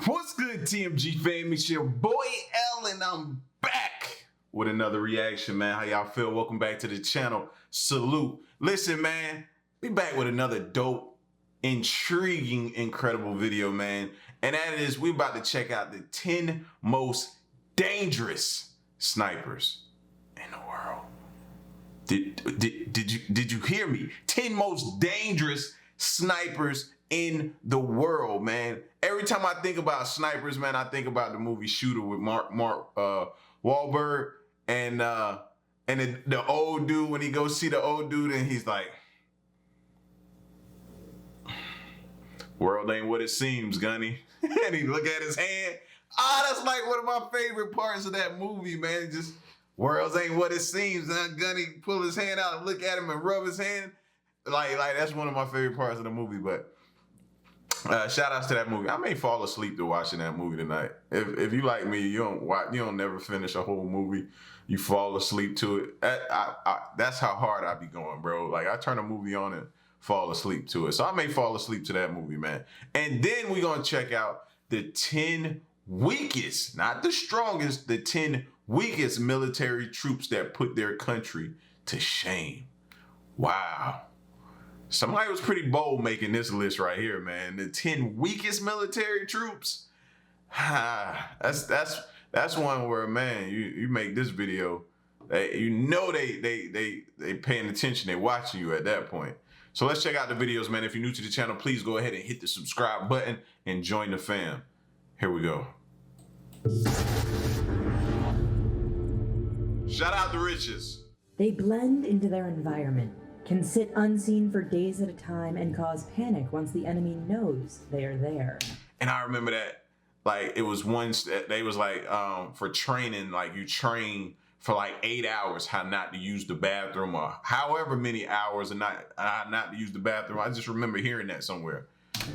What's good, TMG fam? It's your boy L, and I'm back with another reaction, man. How y'all feel? Welcome back to the channel. Salute. Listen, man, we back with another dope, intriguing, incredible video, man. And that is, we about to check out the 10 most dangerous snipers in the world. Did you hear me? 10 most dangerous snipers in the world, man. Every time I think about snipers, man, I think about the movie Shooter with Mark Wahlberg and the old dude, when he goes see the old dude and he's like, world ain't what it seems, Gunny. And he look at his hand. That's like one of my favorite parts of that movie, man. Just worlds ain't what it seems. And Gunny pull his hand out and look at him and rub his hand. Like that's one of my favorite parts of the movie. But shout outs to that movie. I may fall asleep to watching that movie tonight. If you like me, you don't never finish a whole movie. You fall asleep to it. That's how hard I be going, bro. Like I turn a movie on and fall asleep to it. So I may fall asleep to that movie, man. And then we're gonna check out the 10 weakest, not the strongest, the 10 weakest military troops that put their country to shame. Wow. Somebody was pretty bold making this list right here, man. The 10 weakest military troops. That's one where, man, you make this video, they paying attention, they watching you at that point. So let's check out the videos, man. If you're new to the channel, please go ahead and hit the subscribe button and join the fam. Here we go. Shout out the riches. They blend into their environment, can sit unseen for days at a time, and cause panic once the enemy knows they are there. And I remember that, like, it was once that they was like, for training, like you train for like 8 hours how not to use the bathroom, or however many hours and not to use the bathroom. I just remember hearing that somewhere.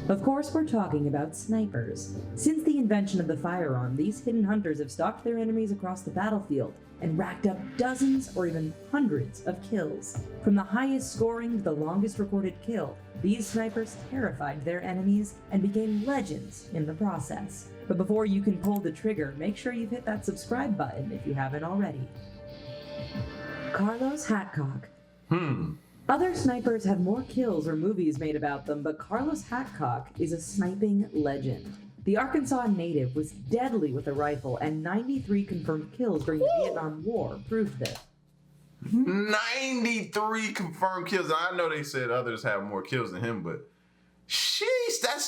Of course, we're talking about snipers. Since the invention of the firearm, these hidden hunters have stalked their enemies across the battlefield and racked up dozens or even hundreds of kills. From the highest scoring to the longest recorded kill, these snipers terrified their enemies and became legends in the process. But before you can pull the trigger, make sure you've hit that subscribe button if you haven't already. Carlos Hatcock. Other snipers have more kills or movies made about them, but Carlos Hatcock is a sniping legend. The Arkansas native was deadly with a rifle, and 93 confirmed kills during the Vietnam War proved this. 93 confirmed kills. I know they said others have more kills than him, but sheesh, that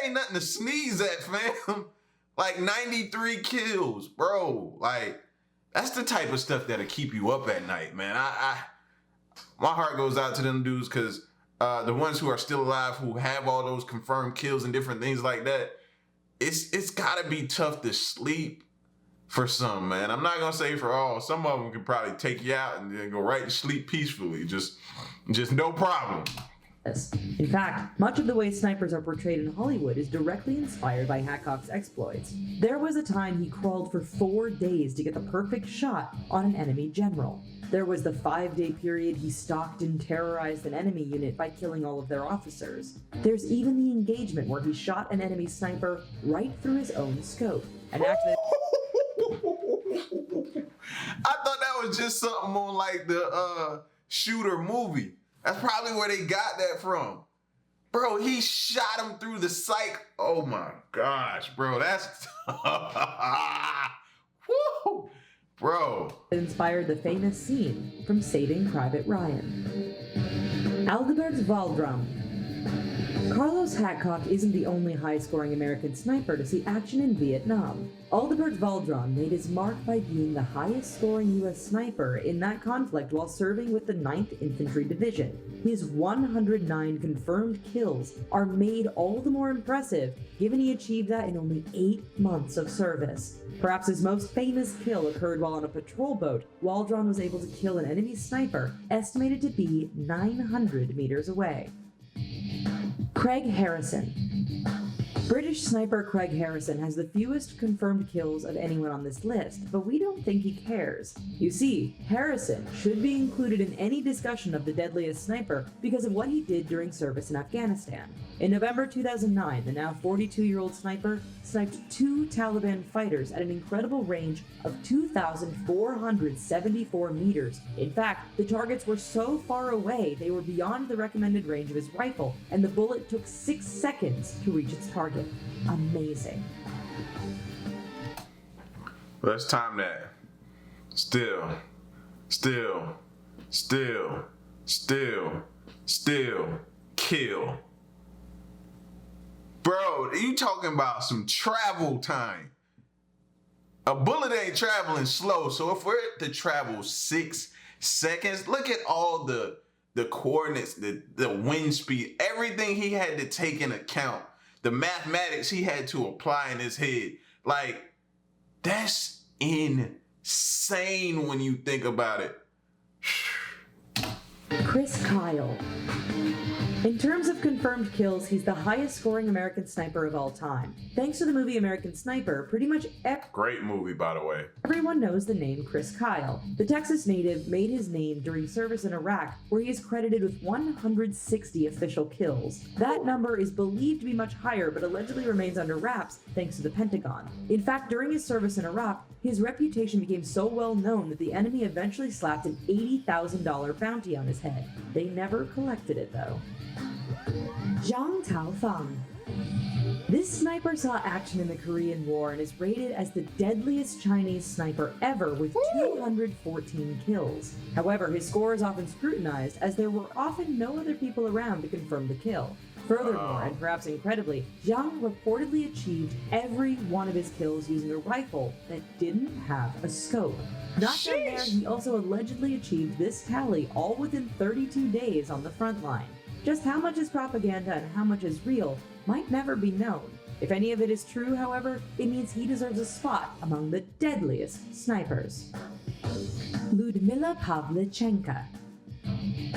ain't nothing to sneeze at, fam. Like 93 kills, bro. Like that's the type of stuff that'll keep you up at night, man. My heart goes out to them dudes, because the ones who are still alive, who have all those confirmed kills and different things like that, it's gotta be tough to sleep for some, man. I'm not gonna say for all. Some of them can probably take you out and then go right to sleep peacefully. Just no problem. In fact, much of the way snipers are portrayed in Hollywood is directly inspired by Hatcock's exploits. There was a time he crawled for 4 days to get the perfect shot on an enemy general. There was the 5-day period he stalked and terrorized an enemy unit by killing all of their officers. There's even the engagement where he shot an enemy sniper right through his own scope. And actually, I thought that was just something on like the Shooter movie. That's probably where they got that from. Bro, he shot him through the psych. Oh my gosh, bro, that's woo! Bro. It inspired the famous scene from Saving Private Ryan. Aldebert's Valdrum. Carlos Hatcock isn't the only high-scoring American sniper to see action in Vietnam. Aldebert Valdron made his mark by being the highest-scoring U.S. sniper in that conflict while serving with the 9th Infantry Division. His 109 confirmed kills are made all the more impressive given he achieved that in only 8 months of service. Perhaps his most famous kill occurred while on a patrol boat. Waldron was able to kill an enemy sniper estimated to be 900 meters away. Craig Harrison. British sniper Craig Harrison has the fewest confirmed kills of anyone on this list, but we don't think he cares. You see, Harrison should be included in any discussion of the deadliest sniper because of what he did during service in Afghanistan. In November 2009, the now 42-year-old sniper sniped 2 Taliban fighters at an incredible range of 2,474 meters. In fact, the targets were so far away they were beyond the recommended range of his rifle, and the bullet took 6 seconds to reach its target. Amazing. Let's time that. Still, kill. Bro, you talking about some travel time. A bullet ain't traveling slow, so if we're to travel 6 seconds, look at all the coordinates, the wind speed, everything he had to take in account, the mathematics he had to apply in his head. Like, that's insane when you think about it. Chris Kyle. In terms of confirmed kills, he's the highest scoring American sniper of all time. Thanks to the movie American Sniper, pretty much great movie, by the way. Everyone knows the name Chris Kyle. The Texas native made his name during service in Iraq, where he is credited with 160 official kills. That number is believed to be much higher, but allegedly remains under wraps thanks to the Pentagon. In fact, during his service in Iraq, his reputation became so well known that the enemy eventually slapped an $80,000 bounty on his head. They never collected it, though. Zhang Taofang. This sniper saw action in the Korean War and is rated as the deadliest Chinese sniper ever with 214 kills. However, his score is often scrutinized as there were often no other people around to confirm the kill. Furthermore, and perhaps incredibly, Zhang reportedly achieved every one of his kills using a rifle that didn't have a scope. Not done there, he also allegedly achieved this tally all within 32 days on the front line. Just how much is propaganda and how much is real might never be known. If any of it is true, however, it means he deserves a spot among the deadliest snipers. Ludmila Pavlichenko.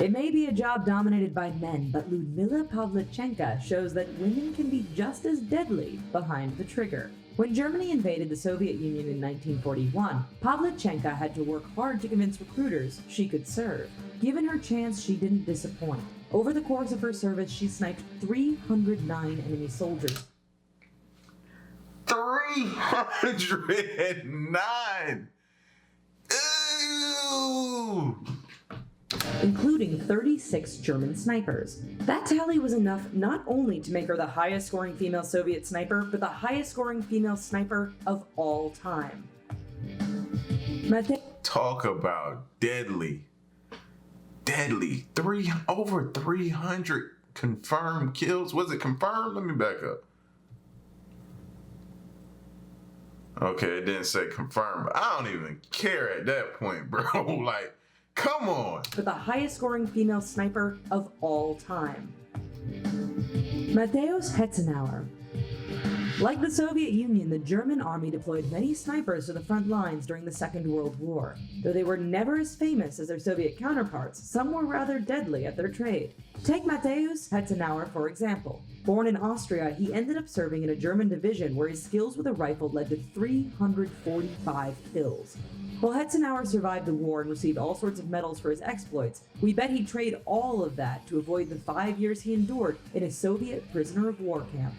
It may be a job dominated by men, but Ludmila Pavlichenko shows that women can be just as deadly behind the trigger. When Germany invaded the Soviet Union in 1941, Pavlichenko had to work hard to convince recruiters she could serve. Given her chance, she didn't disappoint. Over the course of her service, she sniped 309 enemy soldiers. 309! Ew! Including 36 German snipers. That tally was enough not only to make her the highest scoring female Soviet sniper, but the highest scoring female sniper of all time. Talk about deadly. Over 300 confirmed kills. Was it confirmed? Let me back up. Okay, it didn't say confirmed, but I don't even care at that point, bro. Like, come on. But the highest scoring female sniper of all time. Matthäus Hetzenauer. Like the Soviet Union, the German army deployed many snipers to the front lines during the Second World War. Though they were never as famous as their Soviet counterparts, some were rather deadly at their trade. Take Matthäus Hetzenauer, for example. Born in Austria, he ended up serving in a German division where his skills with a rifle led to 345 kills. While Hetzenauer survived the war and received all sorts of medals for his exploits, we bet he'd trade all of that to avoid the 5 years he endured in a Soviet prisoner of war camp.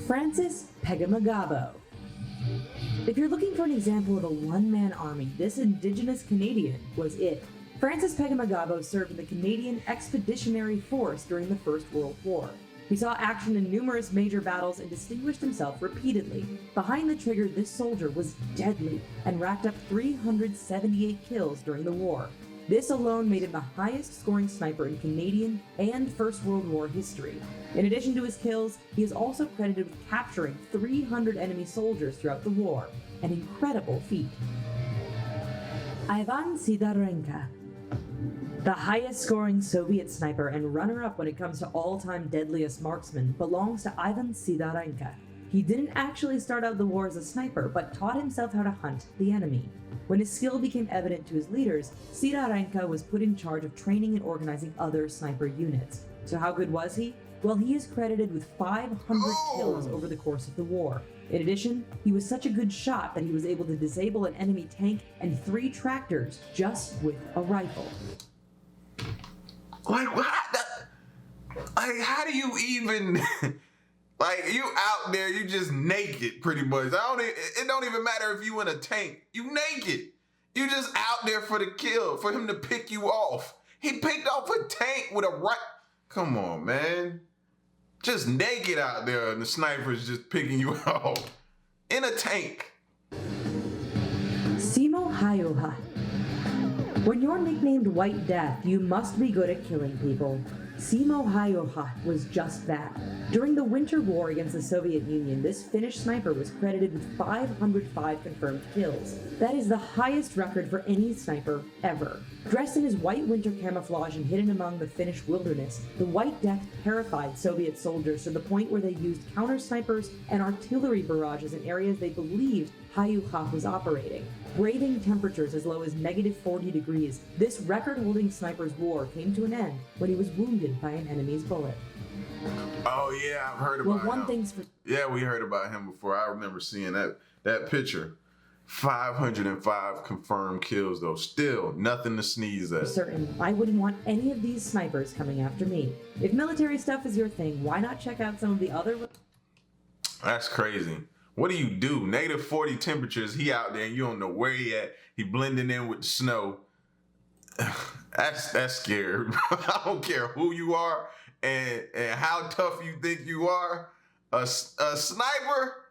Francis Pegamagabo. If you're looking for an example of a one-man army, this indigenous Canadian was it. Francis Pegamagabo served in the Canadian Expeditionary Force during the First World War. He saw action in numerous major battles and distinguished himself repeatedly. Behind the trigger, this soldier was deadly and racked up 378 kills during the war. This alone made him the highest scoring sniper in Canadian and First World War history. In addition to his kills, he is also credited with capturing 300 enemy soldiers throughout the war, an incredible feat. Ivan Sidorenko. The highest scoring Soviet sniper and runner-up when it comes to all-time deadliest marksman belongs to Ivan Sidorenko. He didn't actually start out the war as a sniper, but taught himself how to hunt the enemy. When his skill became evident to his leaders, Sirarenka was put in charge of training and organizing other sniper units. So how good was he? Well, he is credited with 500 kills over the course of the war. In addition, he was such a good shot that he was able to disable an enemy tank and 3 tractors just with a rifle. Like, what? Like, how do you even... Like, you out there, you just naked, pretty much. It don't even matter if you in a tank. You naked. You just out there for the kill, for him to pick you off. He picked off a tank with a right... Come on, man. Just naked out there, and the sniper's just picking you off. In a tank. Simo Hayoha. When you're nicknamed White Death, you must be good at killing people. Simo Hayoha was just that. During the Winter War against the Soviet Union, this Finnish sniper was credited with 505 confirmed kills. That is the highest record for any sniper ever. Dressed in his white winter camouflage and hidden among the Finnish wilderness, the White Death terrified Soviet soldiers to the point where they used counter-snipers and artillery barrages in areas they believed Hayoha was operating. Braving temperatures as low as -40 degrees, this record-holding sniper's war came to an end when he was wounded by an enemy's bullet. Oh yeah, I've heard about him. Yeah, we heard about him before. I remember seeing that picture. 505 confirmed kills though. Still nothing to sneeze at. Certain, I wouldn't want any of these snipers coming after me. If military stuff is your thing, why not check out some of the other... That's crazy. What do you do? -40 temperatures, he out there and you don't know where he at. He blending in with the snow. That's scary. I don't care who you are and how tough you think you are. A sniper,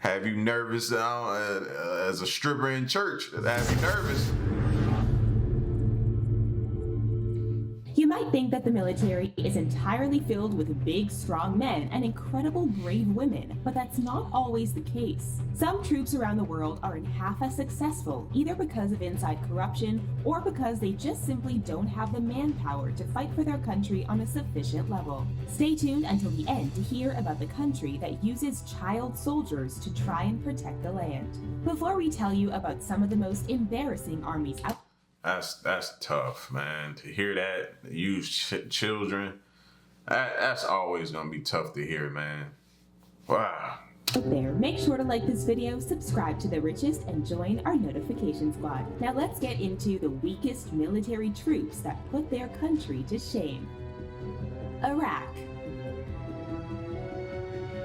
have you nervous as a stripper in church. Have you nervous. You might think that the military is entirely filled with big, strong men and incredible, brave women, but that's not always the case. Some troops around the world aren't half as successful, either because of inside corruption or because they just simply don't have the manpower to fight for their country on a sufficient level. Stay tuned until the end to hear about the country that uses child soldiers to try and protect the land. Before we tell you about some of the most embarrassing armies out That's tough, man. To hear that, use children, that's always gonna be tough to hear, man. Wow. there, make sure to like this video, subscribe to The Richest, and join our notification squad. Now let's get into the weakest military troops that put their country to shame. Iraq.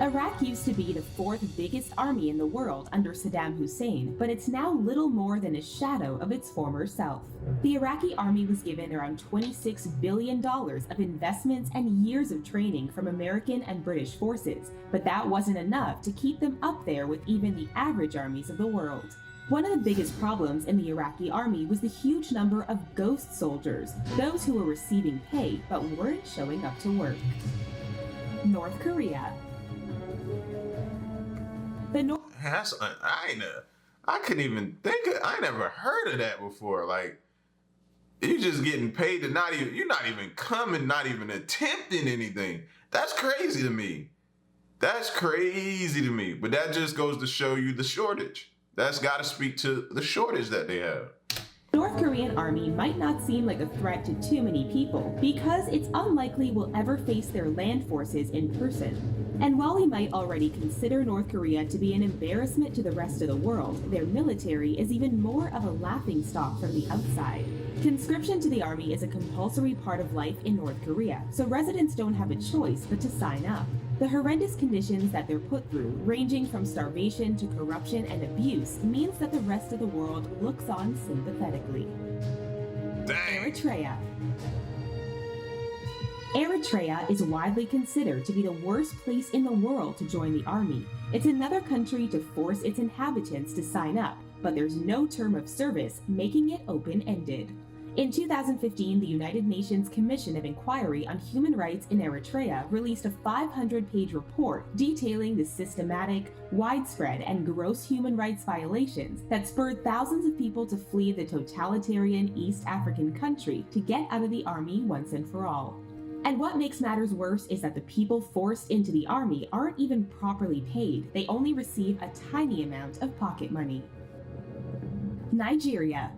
Iraq used to be the fourth biggest army in the world under Saddam Hussein, but it's now little more than a shadow of its former self. The Iraqi army was given around $26 billion of investments and years of training from American and British forces, but that wasn't enough to keep them up there with even the average armies of the world. One of the biggest problems in the Iraqi army was the huge number of ghost soldiers, those who were receiving pay but weren't showing up to work. North Korea. I couldn't even think of, I never heard of that before. Like, you just getting paid to you're not even coming, not even attempting anything. That's crazy to me. That's crazy to me. But that just goes to show you the shortage. That's got to speak to the shortage that they have. North Korean army might not seem like a threat to too many people because it's unlikely we'll ever face their land forces in person. And while we might already consider North Korea to be an embarrassment to the rest of the world, their military is even more of a laughingstock from the outside. Conscription to the army is a compulsory part of life in North Korea, so residents don't have a choice but to sign up. The horrendous conditions that they're put through, ranging from starvation to corruption and abuse, means that the rest of the world looks on sympathetically. Dang. Eritrea. Eritrea is widely considered to be the worst place in the world to join the army. It's another country to force its inhabitants to sign up, but there's no term of service, making it open-ended. In 2015, the United Nations Commission of Inquiry on Human Rights in Eritrea released a 500-page report detailing the systematic, widespread, and gross human rights violations that spurred thousands of people to flee the totalitarian East African country to get out of the army once and for all. And what makes matters worse is that the people forced into the army aren't even properly paid. They only receive a tiny amount of pocket money. Nigeria.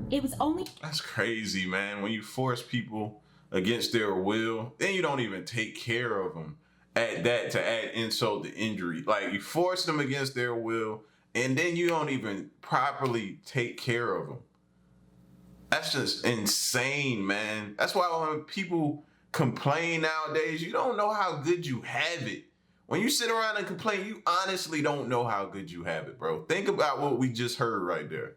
It was only... That's crazy, man. When you force people against their will, then you don't even take care of them. At that, to add insult to injury. Like, you force them against their will, and then you don't even properly take care of them. That's just insane, man. That's why when people complain nowadays, you don't know how good you have it. When you sit around and complain, you honestly don't know how good you have it, bro. Think about what we just heard right there.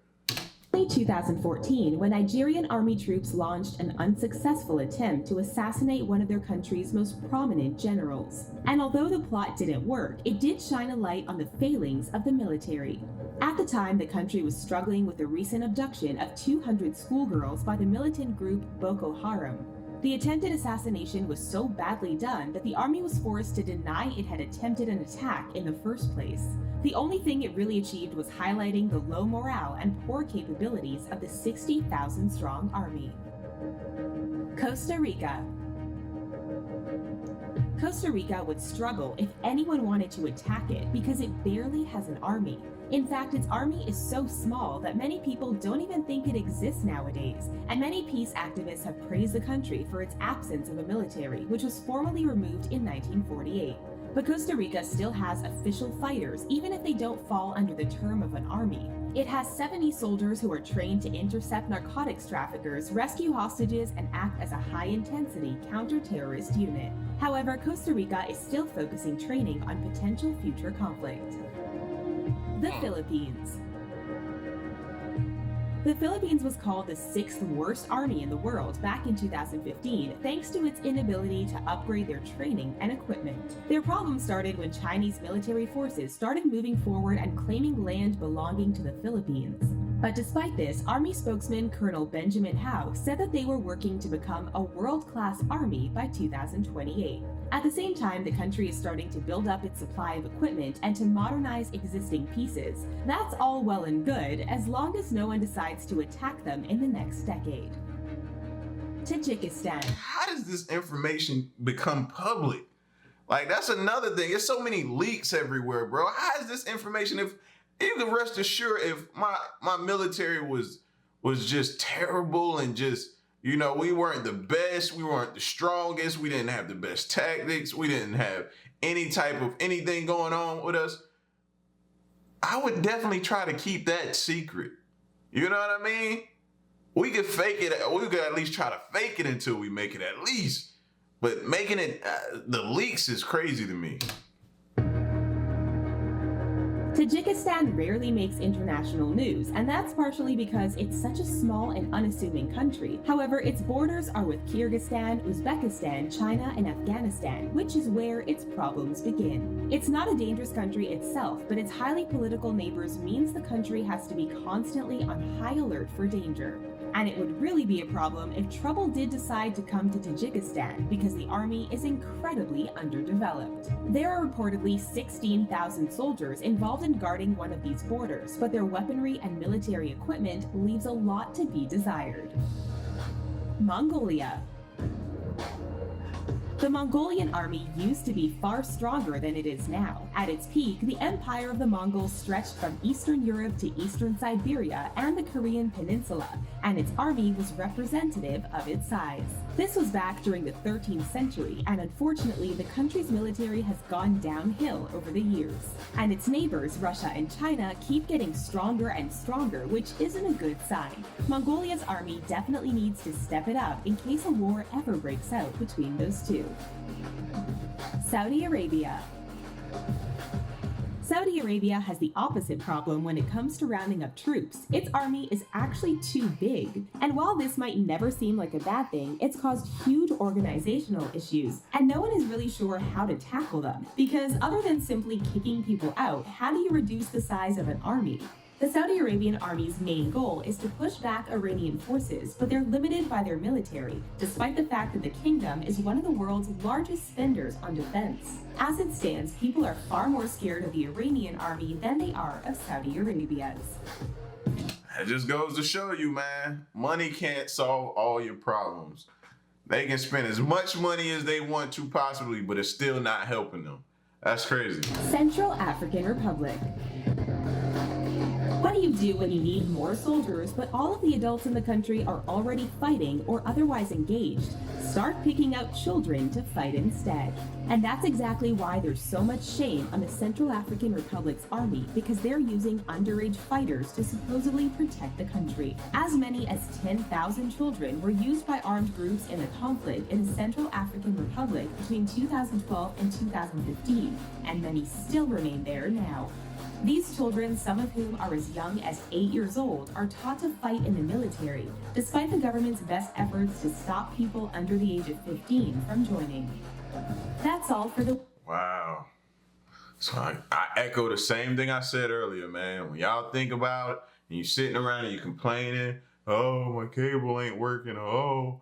2014, when Nigerian army troops launched an unsuccessful attempt to assassinate one of their country's most prominent generals. And although the plot didn't work, it did shine a light on the failings of the military. At the time, the country was struggling with the recent abduction of 200 schoolgirls by the militant group Boko Haram. The attempted assassination was so badly done that the army was forced to deny it had attempted an attack in the first place. The only thing it really achieved was highlighting the low morale and poor capabilities of the 60,000-strong army. Costa Rica. Costa Rica would struggle if anyone wanted to attack it because it barely has an army. In fact, its army is so small that many people don't even think it exists nowadays, and many peace activists have praised the country for its absence of a military, which was formally removed in 1948. But Costa Rica still has official fighters, even if they don't fall under the term of an army. It has 70 soldiers who are trained to intercept narcotics traffickers, rescue hostages, and act as a high-intensity counter-terrorist unit. However, Costa Rica is still focusing training on potential future conflict. The Philippines. The Philippines was called the 6th worst army in the world back in 2015, thanks to its inability to upgrade their training and equipment. Their problem started when Chinese military forces started moving forward and claiming land belonging to the Philippines. But despite this, Army spokesman Colonel Benjamin Howe said that they were working to become a world-class army by 2028. At the same time, the country is starting to build up its supply of equipment and to modernize existing pieces. That's all well and good, as long as no one decides to attack them in the next decade. Tajikistan. How does this information become public? Like, that's another thing. There's so many leaks everywhere, bro. How is this information? If you can rest assured, if my military was just terrible and just, you know, we weren't the best, we weren't the strongest, we didn't have the best tactics, we didn't have any type of anything going on with us, I would definitely try to keep that secret. You know what I mean? We could fake it. We could at least try to fake it until we make it at least. But making it, the leaks is crazy to me. Tajikistan rarely makes international news, and that's partially because it's such a small and unassuming country. However, its borders are with Kyrgyzstan, Uzbekistan, China, and Afghanistan, which is where its problems begin. It's not a dangerous country itself, but its highly political neighbors means the country has to be constantly on high alert for danger. And it would really be a problem if trouble did decide to come to Tajikistan, because the army is incredibly underdeveloped. There are reportedly 16,000 soldiers involved in guarding one of these borders, but their weaponry and military equipment leaves a lot to be desired. Mongolia. The Mongolian army used to be far stronger than it is now. At its peak, the empire of the Mongols stretched from Eastern Europe to Eastern Siberia and the Korean Peninsula, and its army was representative of its size. This was back during the 13th century, and unfortunately, the country's military has gone downhill over the years. And its neighbors, Russia and China, keep getting stronger and stronger, which isn't a good sign. Mongolia's army definitely needs to step it up in case a war ever breaks out between those two. Saudi Arabia. Saudi Arabia has the opposite problem when it comes to rounding up troops. Its army is actually too big. And while this might never seem like a bad thing, it's caused huge organizational issues, and no one is really sure how to tackle them. Because other than simply kicking people out, how do you reduce the size of an army? The Saudi Arabian army's main goal is to push back Iranian forces, but they're limited by their military, despite the fact that the kingdom is one of the world's largest spenders on defense. As it stands, people are far more scared of the Iranian army than they are of Saudi Arabia's. It just goes to show you, man, money can't solve all your problems. They can spend as much money as they want to possibly, but it's still not helping them. That's crazy. Central African Republic. What do you do when you need more soldiers, but all of the adults in the country are already fighting or otherwise engaged? Start picking out children to fight instead. And that's exactly why there's so much shame on the Central African Republic's army, because they're using underage fighters to supposedly protect the country. As many as 10,000 children were used by armed groups in the conflict in the Central African Republic between 2012 and 2015, and many still remain there now. These children, some of whom are as young as 8 years old, are taught to fight in the military, despite the government's best efforts to stop people under the age of 15 from joining. That's all for the... Wow. So I echo the same thing I said earlier, man. When y'all think about it, and you're sitting around and you're complaining, oh, my cable ain't working, oh,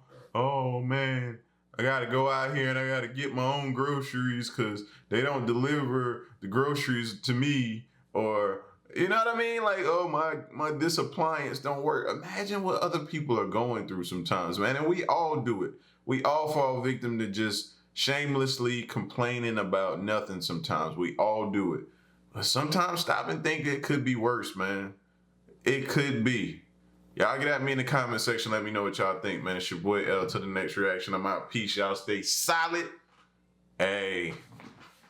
man, I gotta go out here and I gotta get my own groceries because they don't deliver the groceries to me. Or, you know what I mean? Like, oh, this appliance don't work. Imagine what other people are going through sometimes, man. And we all do it. We all fall victim to just shamelessly complaining about nothing sometimes. We all do it. But sometimes stop and think it could be worse, man. It could be. Y'all get at me in the comment section. Let me know what y'all think, man. It's your boy L to the next reaction. I'm out. Peace. Y'all stay solid. Hey.